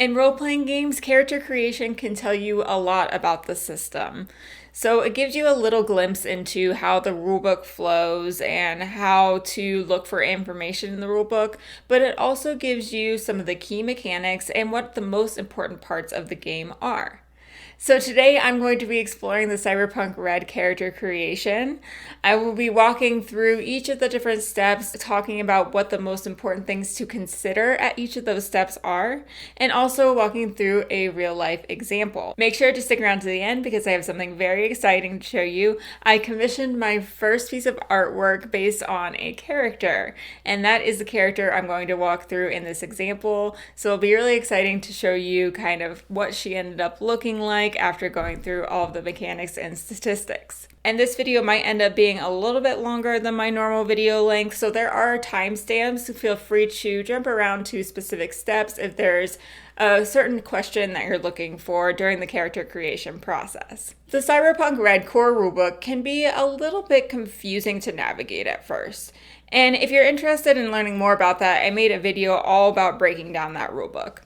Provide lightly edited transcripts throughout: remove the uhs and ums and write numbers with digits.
In role-playing games, character creation can tell you a lot about the system. So it gives you a little glimpse into how the rulebook flows and how to look for information in the rulebook, but it also gives you some of the key mechanics and what the most important parts of the game are. So today I'm going to be exploring the Cyberpunk Red character creation. I will be walking through each of the different steps, talking about what the most important things to consider at each of those steps are, and also walking through a real life example. Make sure to stick around to the end because I have something very exciting to show you. I commissioned my first piece of artwork based on a character, and that is the character I'm going to walk through in this example. So it'll be really exciting to show you kind of what she ended up looking like after going through all of the mechanics and statistics. And this video might end up being a little bit longer than my normal video length, so there are timestamps. Feel free to jump around to specific steps if there's a certain question that you're looking for during the character creation process. The Cyberpunk Red core rulebook can be a little bit confusing to navigate at first. And if you're interested in learning more about that, I made a video all about breaking down that rulebook.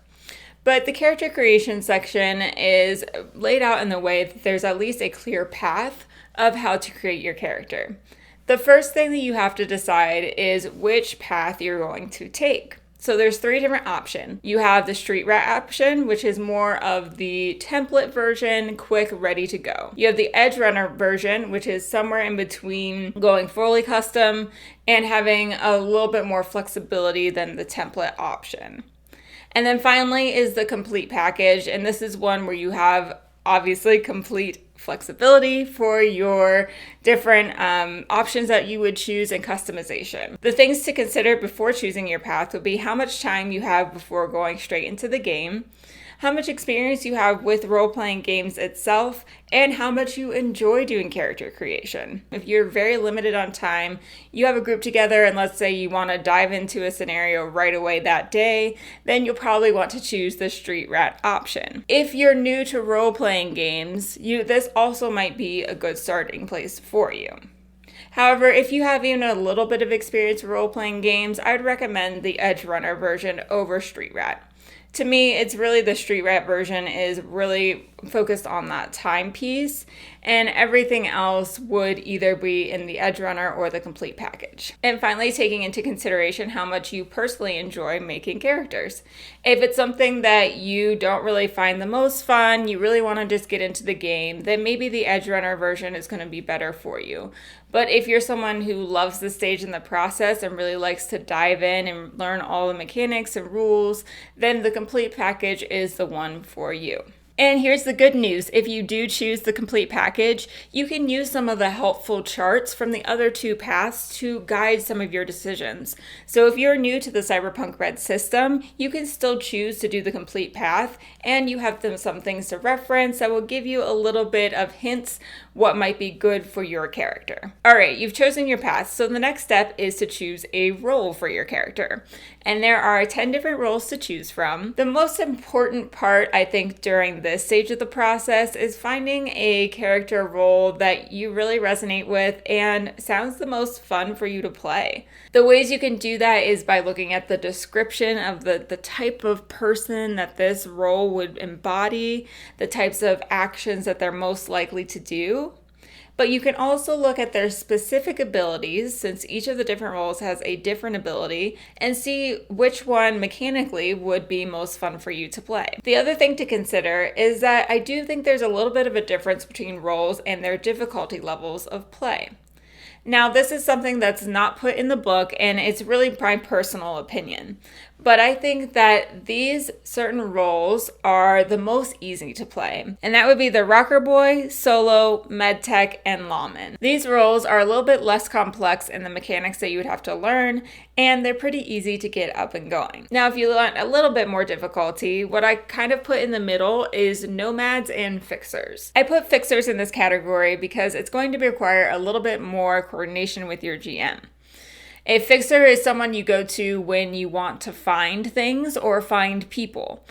But the character creation section is laid out in the way that there's at least a clear path of how to create your character. The first thing that you have to decide is which path you're going to take. So there's 3 different options. You have the street rat option, which is more of the template version, quick, ready to go. You have the edge runner version, which is somewhere in between going fully custom and having a little bit more flexibility than the template option. And then finally is the complete package, and this is one where you have obviously complete flexibility for your different options that you would choose and customization. The things to consider before choosing your path would be how much time you have before going straight into the game, how much experience you have with role-playing games itself, and how much you enjoy doing character creation. If you're very limited on time, you have a group together and let's say you want to dive into a scenario right away that day, then you'll probably want to choose the street rat option. If you're new to role-playing games, this also might be a good starting place for you. However, if you have even a little bit of experience with role-playing games, I'd recommend the Edge Runner version over Street Rat. To me, it's really the Street Rat version is really focused on that time piece, and everything else would either be in the Edge Runner or the complete package. And finally, taking into consideration how much you personally enjoy making characters. If it's something that you don't really find the most fun, you really want to just get into the game, then maybe the Edge Runner version is going to be better for you. But if you're someone who loves the stage in the process and really likes to dive in and learn all the mechanics and rules, then the complete package is the one for you. And here's the good news. If you do choose the complete package, you can use some of the helpful charts from the other 2 paths to guide some of your decisions. So if you're new to the Cyberpunk Red system, you can still choose to do the complete path, and you have some things to reference that will give you a little bit of hints what might be good for your character. All right, you've chosen your path, so the next step is to choose a role for your character. And there are 10 different roles to choose from. The most important part, I think, during this stage of the process is finding a character role that you really resonate with and sounds the most fun for you to play. The ways you can do that is by looking at the description of the type of person that this role would embody, the types of actions that they're most likely to do. But you can also look at their specific abilities, since each of the different roles has a different ability, and see which one mechanically would be most fun for you to play. The other thing to consider is that I do think there's a little bit of a difference between roles and their difficulty levels of play. Now, this is something that's not put in the book, and it's really my personal opinion. But I think that these certain roles are the most easy to play. And that would be the Rocker Boy, Solo, Medtech, and Lawman. These roles are a little bit less complex in the mechanics that you would have to learn, and they're pretty easy to get up and going. Now, if you want a little bit more difficulty, what I kind of put in the middle is Nomads and Fixers. I put Fixers in this category because it's going to require a little bit more coordination with your GM. A fixer is someone you go to when you want to find things or find people.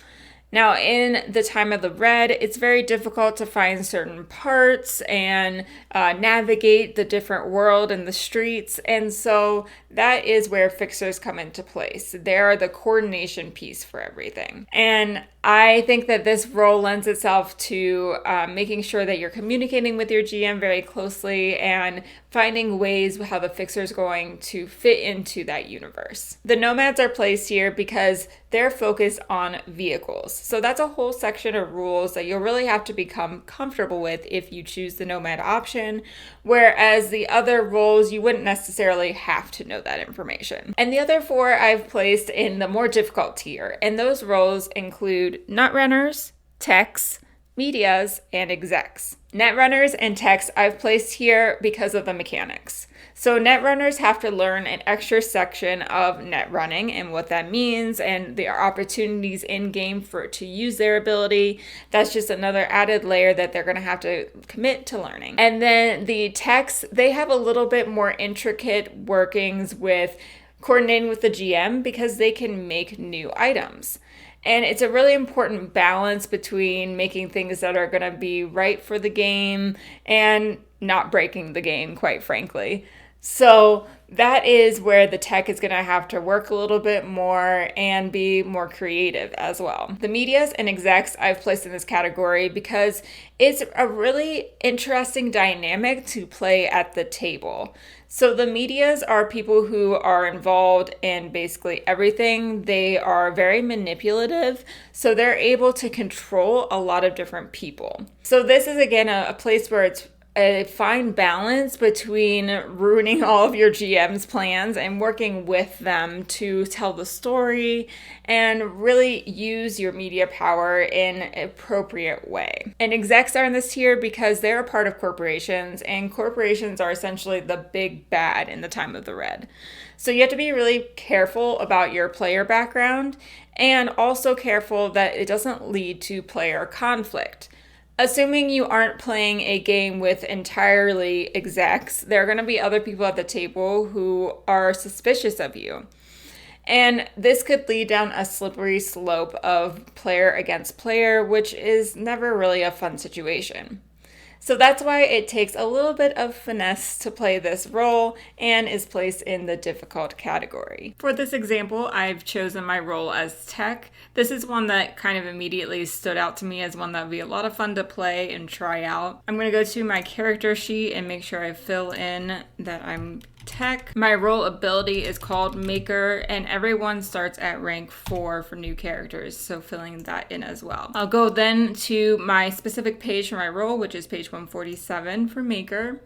Now, in the time of the Red, it's very difficult to find certain parts and navigate the different world and the streets. And so that is where fixers come into place. They're the coordination piece for everything. And I think that this role lends itself to making sure that you're communicating with your GM very closely and finding ways how the fixer is going to fit into that universe. The nomads are placed here because they're focused on vehicles. So that's a whole section of rules that you'll really have to become comfortable with if you choose the nomad option, whereas the other roles, you wouldn't necessarily have to know that information. And the other 4 I've placed in the more difficult tier, and those roles include nutrunners, techs, medias, and execs. Netrunners and techs I've placed here because of the mechanics. So netrunners have to learn an extra section of net running and what that means, and there are opportunities in game to use their ability. That's just another added layer that they're going to have to commit to learning. And then the techs, they have a little bit more intricate workings with coordinating with the GM because they can make new items. And it's a really important balance between making things that are going to be right for the game and not breaking the game, quite frankly. So that is where the tech is going to have to work a little bit more and be more creative as well. The medias and execs I've placed in this category because it's a really interesting dynamic to play at the table. So the medias are people who are involved in basically everything. They are very manipulative, so they're able to control a lot of different people. So this is again a place where it's a fine balance between ruining all of your GM's plans and working with them to tell the story and really use your media power in an appropriate way. And execs are in this tier because they're a part of corporations, and corporations are essentially the big bad in the time of the Red. So you have to be really careful about your player background and also careful that it doesn't lead to player conflict. Assuming you aren't playing a game with entirely execs, there are going to be other people at the table who are suspicious of you. And this could lead down a slippery slope of player against player, which is never really a fun situation. So that's why it takes a little bit of finesse to play this role and is placed in the difficult category. For this example, I've chosen my role as tech. This is one that kind of immediately stood out to me as one that would be a lot of fun to play and try out. I'm going to go to my character sheet and make sure I fill in that I'm tech. My role ability is called Maker, and everyone starts at rank 4 for new characters, so filling that in as well. I'll go then to my specific page for my role, which is page 147 for Maker,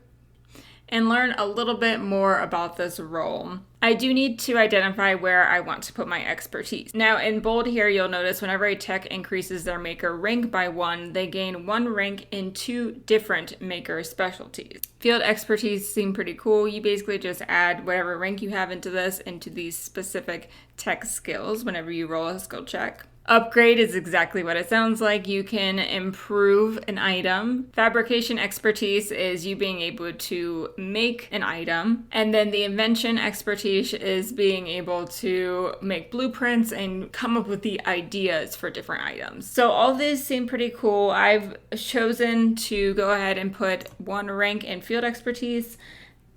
and learn a little bit more about this role. I do need to identify where I want to put my expertise. Now in bold here, you'll notice whenever a tech increases their maker rank by 1, they gain 1 rank in 2 different maker specialties. Field expertise seem pretty cool. You basically just add whatever rank you have into these specific tech skills whenever you roll a skill check. Upgrade is exactly what it sounds like. You can improve an item. Fabrication expertise is you being able to make an item. And then the invention expertise is being able to make blueprints and come up with the ideas for different items. So all these seem pretty cool. I've chosen to go ahead and put 1 rank in field expertise,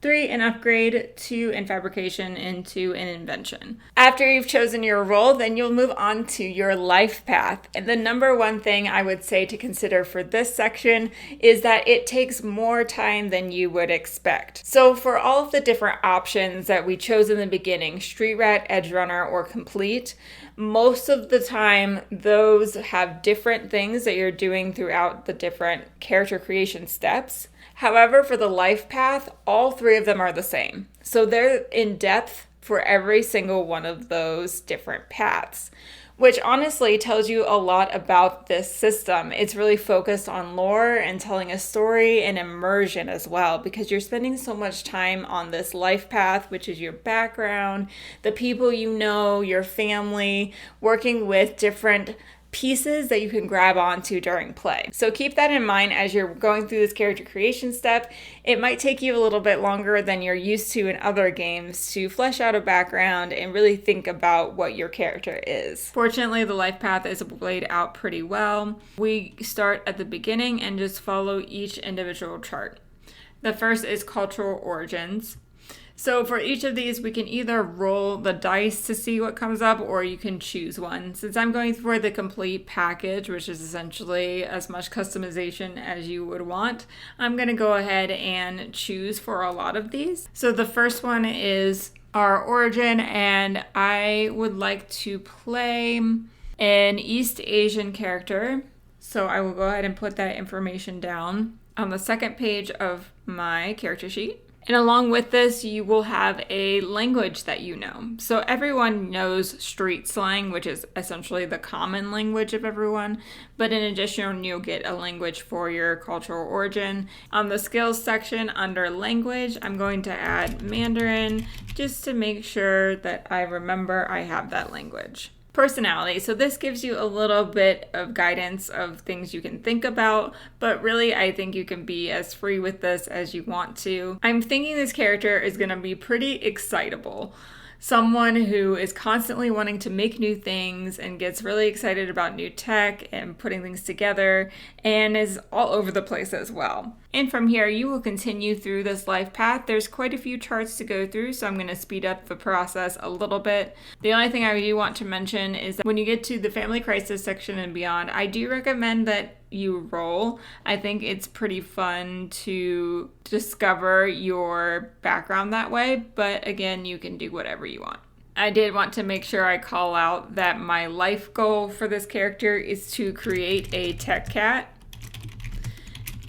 3 in upgrade, 2 in fabrication, and 2 in invention. After you've chosen your role, then you'll move on to your life path. And the number one thing I would say to consider for this section is that it takes more time than you would expect. So for all of the different options that we chose in the beginning, Street Rat, Edge Runner, or Complete, most of the time those have different things that you're doing throughout the different character creation steps. However, for the life path, all 3 of them are the same. So they're in depth for every single one of those different paths, which honestly tells you a lot about this system. It's really focused on lore and telling a story and immersion as well, because you're spending so much time on this life path, which is your background, the people you know, your family, working with different pieces that you can grab onto during play. So keep that in mind as you're going through this character creation step. It might take you a little bit longer than you're used to in other games to flesh out a background and really think about what your character is. Fortunately, the life path is laid out pretty well. We start at the beginning and just follow each individual chart. The first is cultural origins. So for each of these, we can either roll the dice to see what comes up, or you can choose one. Since I'm going for the complete package, which is essentially as much customization as you would want, I'm going to go ahead and choose for a lot of these. So the first one is our origin, and I would like to play an East Asian character. So I will go ahead and put that information down on the second page of my character sheet. And along with this, you will have a language that you know. So everyone knows street slang, which is essentially the common language of everyone. But in addition, you'll get a language for your cultural origin. On the skills section under language, I'm going to add Mandarin just to make sure that I remember I have that language. Personality. So this gives you a little bit of guidance of things you can think about, but really I think you can be as free with this as you want to. I'm thinking this character is going to be pretty excitable. Someone who is constantly wanting to make new things and gets really excited about new tech and putting things together and is all over the place as well. And from here, you will continue through this life path. There's quite a few charts to go through, so I'm going to speed up the process a little bit. The only thing I do want to mention is that when you get to the family crisis section and beyond, I do recommend that you roll. I think it's pretty fun to discover your background that way, but again, you can do whatever you want. I did want to make sure I call out that my life goal for this character is to create a tech cat.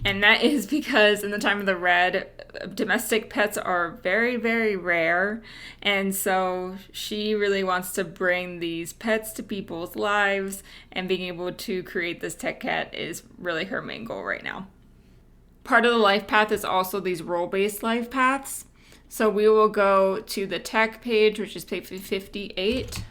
And that is because in the time of the Red, domestic pets are very, very rare. And so she really wants to bring these pets to people's lives, and being able to create this tech cat is really her main goal right now. Part of the life path is also these role-based life paths. So we will go to the tech page, which is page 58,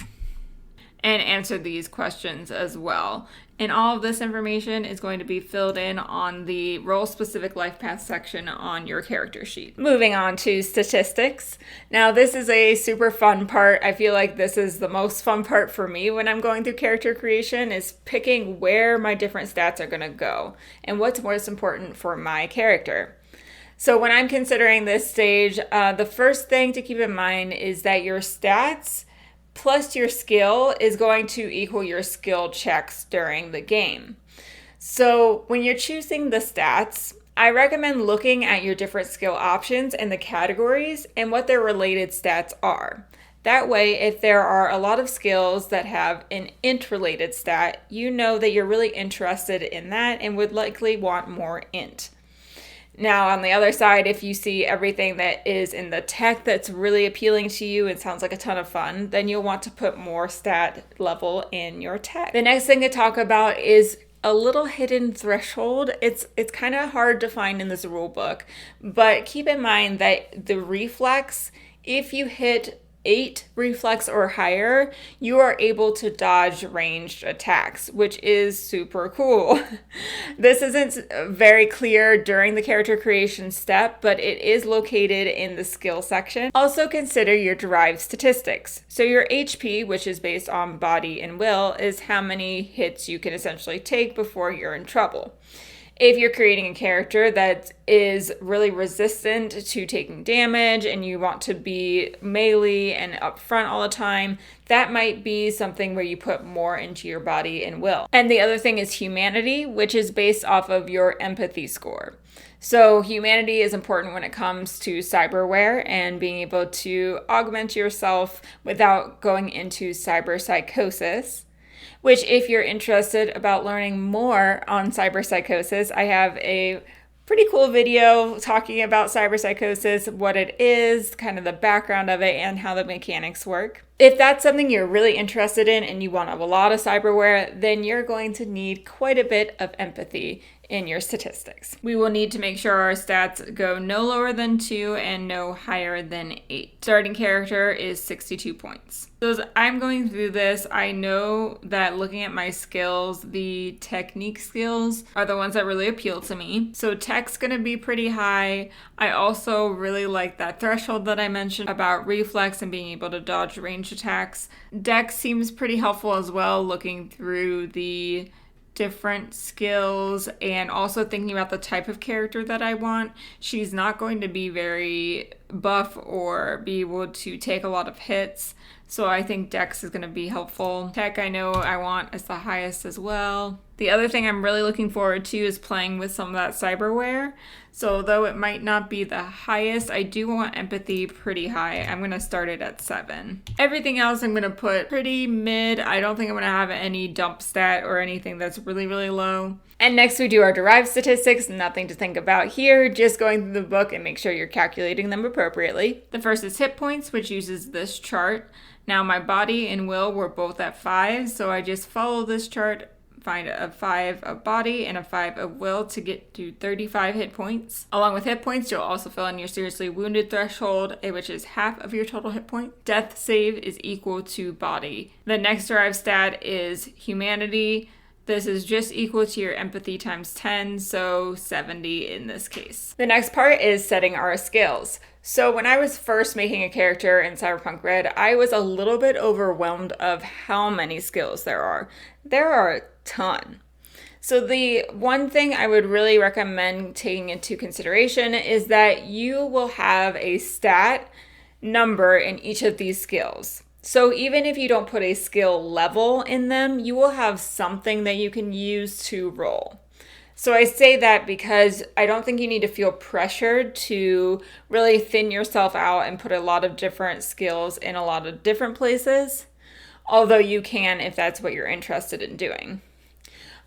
and answer these questions as well. And all of this information is going to be filled in on the role-specific life path section on your character sheet. Moving on to statistics. Now, this is a super fun part. I feel like this is the most fun part for me when I'm going through character creation, is picking where my different stats are going to go and what's most important for my character. So when I'm considering this stage, the first thing to keep in mind is that your stats plus your skill is going to equal your skill checks during the game. So when you're choosing the stats, I recommend looking at your different skill options and the categories and what their related stats are. That way, if there are a lot of skills that have an int-related stat, you know that you're really interested in that and would likely want more int. Now, on the other side, if you see everything that is in the tech that's really appealing to you, it sounds like a ton of fun, then you'll want to put more stat level in your tech. The next thing to talk about is a little hidden threshold. It's kind of hard to find in this rule book, but keep in mind that the reflex, if you hit 8 reflex or higher, you are able to dodge ranged attacks, which is super cool. This isn't very clear during the character creation step, but it is located in the skill section. Also consider your derived statistics. So your HP, which is based on body and will, is how many hits you can essentially take before you're in trouble. If you're creating a character that is really resistant to taking damage and you want to be melee and upfront all the time, that might be something where you put more into your body and will. And the other thing is humanity, which is based off of your empathy score. So humanity is important when it comes to cyberware and being able to augment yourself without going into cyberpsychosis. Which, if you're interested about learning more on cyberpsychosis, I have a pretty cool video talking about cyberpsychosis, what it is, kind of the background of it, and how the mechanics work. If that's something you're really interested in and you want a lot of cyberware, then you're going to need quite a bit of empathy in your statistics. We will need to make sure our stats go no lower than 2 and no higher than 8. Starting character is 62 points. So as I'm going through this, I know that looking at my skills, the technique skills are the ones that really appeal to me. So tech's gonna be pretty high. I also really like that threshold that I mentioned about reflex and being able to dodge ranged attacks. Dex seems pretty helpful as well, looking through the different skills and also thinking about the type of character that I want. She's not going to be very buff or be able to take a lot of hits, so I think Dex is going to be helpful. Tech I know I want as the highest as well. The other thing I'm really looking forward to is playing with some of that cyberware. So though it might not be the highest, I do want empathy pretty high. I'm going to start it at 7. Everything else I'm going to put pretty mid. I don't think I'm going to have any dump stat or anything that's really, really low. And next we do our derived statistics. Nothing to think about here, just going through the book and make sure you're calculating them appropriately. The first is hit points, which uses this chart. Now my body and will were both at 5, so I just follow this chart, find a 5 of body and a 5 of will to get to 35 hit points. Along with hit points, you'll also fill in your seriously wounded threshold, which is half of your total hit point. Death save is equal to body. The next derived stat is humanity. This is just equal to your empathy times 10, so 70 in this case. The next part is setting our skills. So when I was first making a character in Cyberpunk Red, I was a little bit overwhelmed of how many skills there are. There are a ton. So the one thing I would really recommend taking into consideration is that you will have a stat number in each of these skills. So even if you don't put a skill level in them, you will have something that you can use to roll. So I say that because I don't think you need to feel pressured to really thin yourself out and put a lot of different skills in a lot of different places, although you can if that's what you're interested in doing.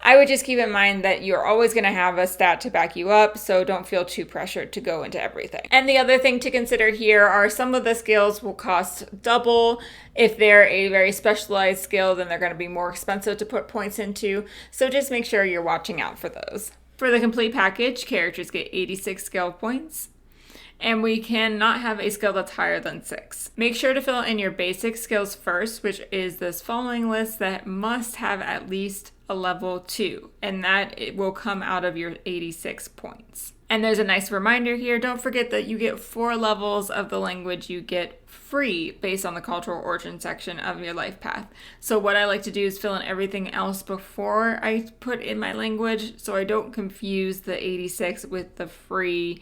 I would just keep in mind that you're always going to have a stat to back you up, so don't feel too pressured to go into everything. And the other thing to consider here are some of the skills will cost double. If they're a very specialized skill, then they're going to be more expensive to put points into, so just make sure you're watching out for those. For the complete package, characters get 86 skill points. And we cannot have a skill that's higher than 6. Make sure to fill in your basic skills first, which is this following list that must have at least a level 2, and that it will come out of your 86 points. And there's a nice reminder here, don't forget that you get 4 levels of the language you get free based on the cultural origin section of your life path. So what I like to do is fill in everything else before I put in my language, so I don't confuse the 86 with the free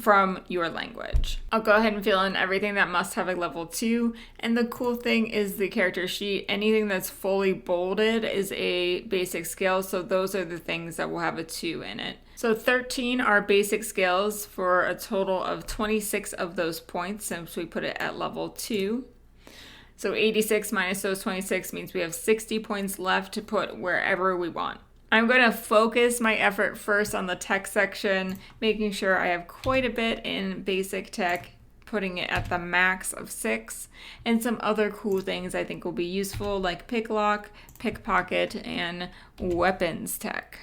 from your language. I'll go ahead and fill in everything that must have a level 2, and the cool thing is the character sheet, anything that's fully bolded is a basic skill, so those are the things that will have a 2 in it. So 13 are basic skills for a total of 26 of those points since we put it at level 2. So 86 minus those 26 means we have 60 points left to put wherever we want. I'm going to focus my effort first on the tech section, making sure I have quite a bit in basic tech, putting it at the max of 6, and some other cool things I think will be useful like picklock, pickpocket, and weapons tech.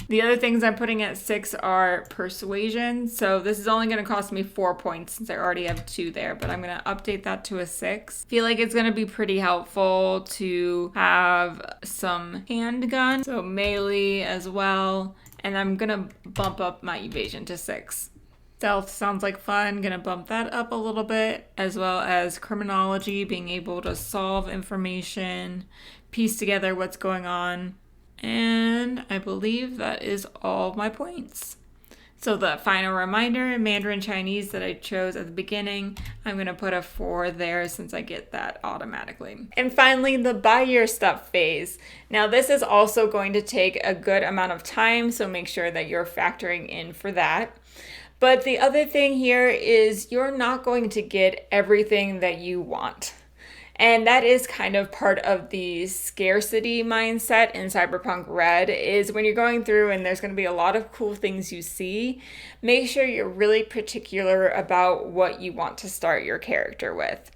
The other things I'm putting at 6 are persuasion. So this is only going to cost me 4 points since I already have 2 there, but I'm going to update that to a 6. Feel like it's going to be pretty helpful to have some handgun, so melee as well. And I'm going to bump up my evasion to 6. Stealth sounds like fun. Going to bump that up a little bit, as well as criminology, being able to solve information, piece together what's going on. And I believe that is all my points. So the final reminder, Mandarin Chinese that I chose at the beginning, I'm going to put a 4 there since I get that automatically. And finally, the buy your stuff phase. Now this is also going to take a good amount of time, so make sure that you're factoring in for that. But the other thing here is you're not going to get everything that you want. And that is kind of part of the scarcity mindset in Cyberpunk Red, is when you're going through and there's going to be a lot of cool things you see, make sure you're really particular about what you want to start your character with.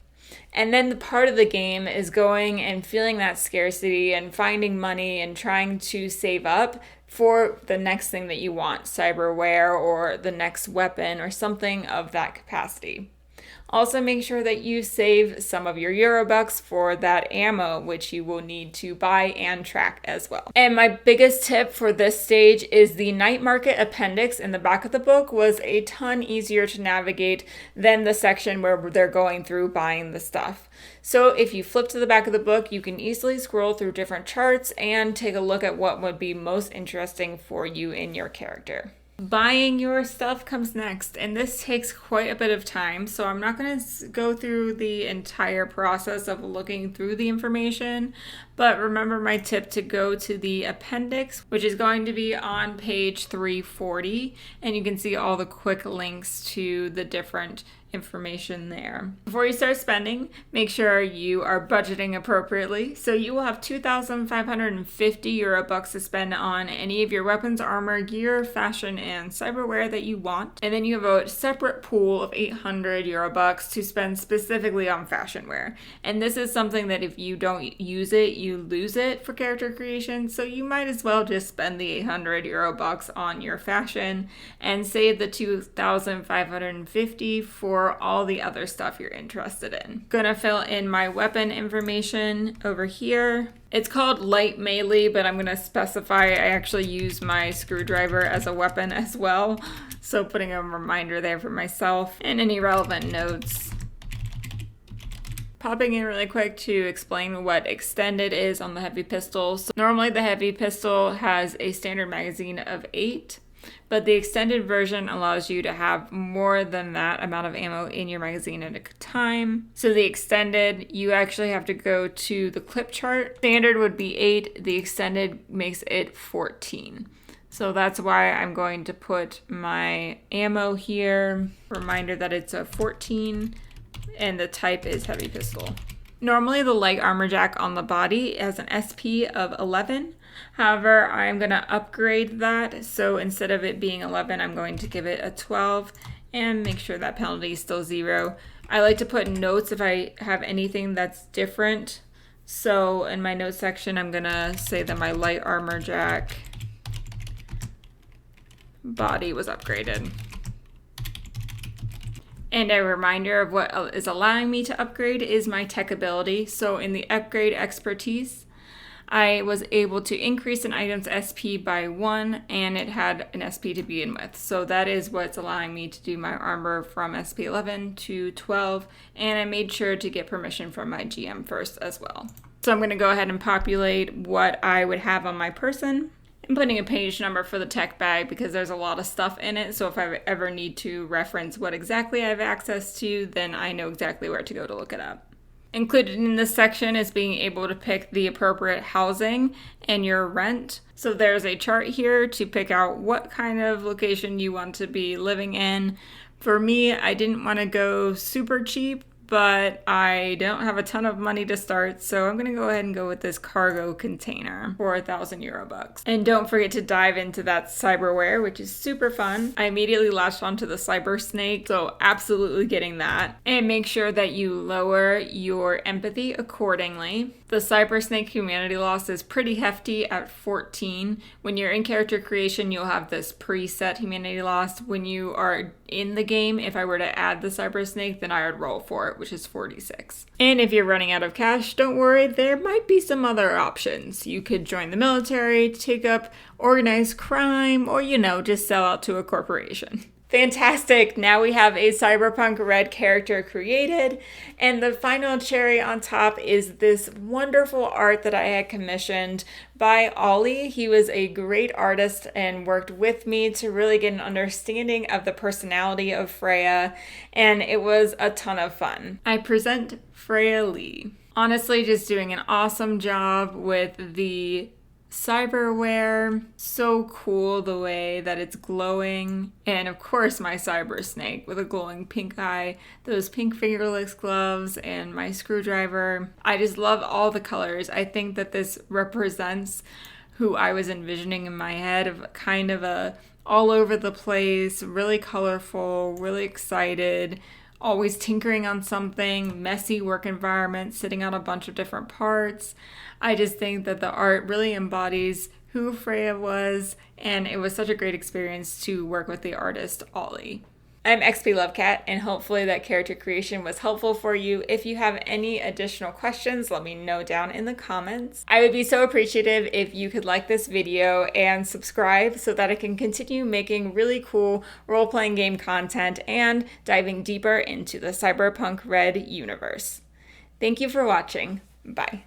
And then the part of the game is going and feeling that scarcity and finding money and trying to save up for the next thing that you want, cyberware or the next weapon or something of that capacity. Also, make sure that you save some of your Eurobucks for that ammo, which you will need to buy and track as well. And my biggest tip for this stage is the night market appendix in the back of the book was a ton easier to navigate than the section where they're going through buying the stuff. So if you flip to the back of the book, you can easily scroll through different charts and take a look at what would be most interesting for you in your character. Buying your stuff comes next, and this takes quite a bit of time, so I'm not going to go through the entire process of looking through the information, but remember my tip to go to the appendix, which is going to be on page 340, and you can see all the quick links to the different information there. Before you start spending, make sure you are budgeting appropriately. So you will have 2,550 Eurobucks to spend on any of your weapons, armor, gear, fashion, and cyberware that you want. And then you have a separate pool of 800 Eurobucks to spend specifically on fashion wear. And this is something that if you don't use it, you lose it for character creation. So you might as well just spend the 800 Eurobucks on your fashion and save the 2,550 for all the other stuff you're interested in. Gonna fill in my weapon information over here. It's called light melee, but I'm gonna specify I actually use my screwdriver as a weapon as well. So putting a reminder there for myself and any relevant notes. Popping in really quick to explain what extended is on the heavy pistol. So normally the heavy pistol has a standard magazine of 8. But the extended version allows you to have more than that amount of ammo in your magazine at a time. So the extended, you actually have to go to the clip chart. Standard would be 8, the extended makes it 14. So that's why I'm going to put my ammo here. Reminder that it's a 14 and the type is heavy pistol. Normally the light armor jack on the body has an SP of 11. However, I'm going to upgrade that. So instead of it being 11, I'm going to give it a 12 and make sure that penalty is still 0. I like to put notes if I have anything that's different. So in my notes section, I'm going to say that my light armor jack body was upgraded. And a reminder of what is allowing me to upgrade is my tech ability. So in the upgrade expertise, I was able to increase an item's SP by 1 and it had an SP to begin with. So that is what's allowing me to do my armor from SP 11 to 12. And I made sure to get permission from my GM first as well. So I'm going to go ahead and populate what I would have on my person. I'm putting a page number for the tech bag because there's a lot of stuff in it. So if I ever need to reference what exactly I have access to, then I know exactly where to go to look it up. Included in this section is being able to pick the appropriate housing and your rent. So there's a chart here to pick out what kind of location you want to be living in. For me, I didn't want to go super cheap, but I don't have a ton of money to start, so I'm going to go ahead and go with this cargo container for 1,000 Eurobucks. And don't forget to dive into that cyberware, which is super fun. I immediately latched onto the cyber snake, so absolutely getting that. And make sure that you lower your empathy accordingly. The cyber snake humanity loss is pretty hefty at 14. When you're in character creation, you'll have this preset humanity loss. When you are in the game, if I were to add the cyber snake, then I would roll for it, which is 46. And if you're running out of cash, don't worry, there might be some other options. You could join the military, take up organized crime, or just sell out to a corporation. Fantastic! Now we have a Cyberpunk Red character created, and the final cherry on top is this wonderful art that I had commissioned by Olly. He was a great artist and worked with me to really get an understanding of the personality of Freya, and it was a ton of fun. I present Freya Li. Honestly, just doing an awesome job with the cyberware. So cool the way that it's glowing. And of course my cyber snake with a glowing pink eye, those pink fingerless gloves, and my screwdriver. I just love all the colors. I think that this represents who I was envisioning in my head, of kind of a all over the place, really colorful, really excited, always tinkering on something, messy work environment, sitting on a bunch of different parts. I just think that the art really embodies who Freya was, and it was such a great experience to work with the artist Olly. I'm XP Lovecat, and hopefully that character creation was helpful for you. If you have any additional questions, let me know down in the comments. I would be so appreciative if you could like this video and subscribe so that I can continue making really cool role-playing game content and diving deeper into the Cyberpunk Red universe. Thank you for watching. Bye.